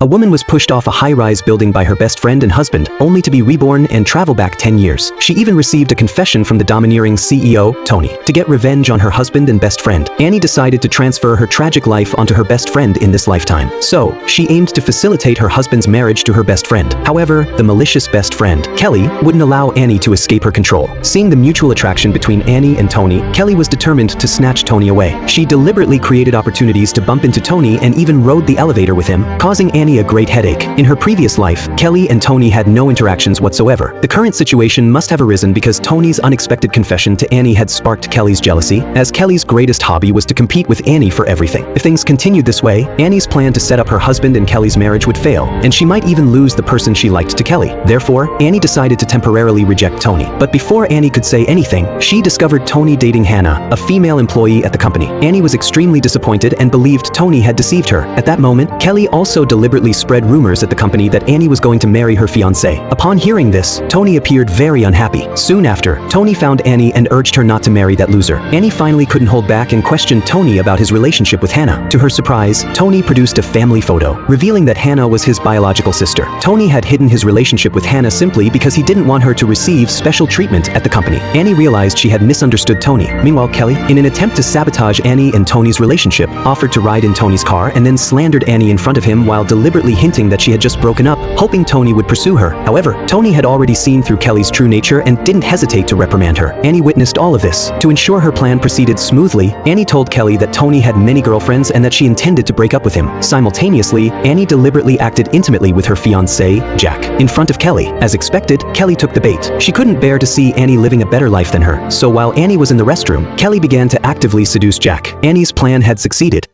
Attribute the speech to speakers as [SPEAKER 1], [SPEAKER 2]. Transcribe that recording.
[SPEAKER 1] A woman was pushed off a high-rise building by her best friend and husband, only to be reborn and travel back 10 years. She even received a confession from the domineering CEO, Tony. To get revenge on her husband and best friend, Annie decided to transfer her tragic life onto her best friend in this lifetime. So, she aimed to facilitate her husband's marriage to her best friend. However, the malicious best friend, Kelly, wouldn't allow Annie to escape her control. Seeing the mutual attraction between Annie and Tony, Kelly was determined to snatch Tony away. She deliberately created opportunities to bump into Tony and even rode the elevator with him, causing Annie a great headache. In her previous life, Kelly and Tony had no interactions whatsoever. The current situation must have arisen because Tony's unexpected confession to Annie had sparked Kelly's jealousy, as Kelly's greatest hobby was to compete with Annie for everything. If things continued this way, Annie's plan to set up her husband and Kelly's marriage would fail, and she might even lose the person she liked to Kelly. Therefore, Annie decided to temporarily reject Tony. But before Annie could say anything, she discovered Tony dating Hannah, a female employee at the company. Annie was extremely disappointed and believed Tony had deceived her. At that moment, Kelly also deliberately spread rumors at the company that Annie was going to marry her fiancé. Upon hearing this, Tony appeared very unhappy. Soon after, Tony found Annie and urged her not to marry that loser. Annie finally couldn't hold back and questioned Tony about his relationship with Hannah. To her surprise, Tony produced a family photo, revealing that Hannah was his biological sister. Tony had hidden his relationship with Hannah simply because he didn't want her to receive special treatment at the company. Annie realized she had misunderstood Tony. Meanwhile, Kelly, in an attempt to sabotage Annie and Tony's relationship, offered to ride in Tony's car and then slandered Annie in front of him while deliberately hinting that she had just broken up, hoping Tony would pursue her. However, Tony had already seen through Kelly's true nature and didn't hesitate to reprimand her. Annie witnessed all of this. To ensure her plan proceeded smoothly, Annie told Kelly that Tony had many girlfriends and that she intended to break up with him. Simultaneously, Annie deliberately acted intimately with her fiancé, Jack, in front of Kelly. As expected, Kelly took the bait. She couldn't bear to see Annie living a better life than her, so while Annie was in the restroom, Kelly began to actively seduce Jack. Annie's plan had succeeded.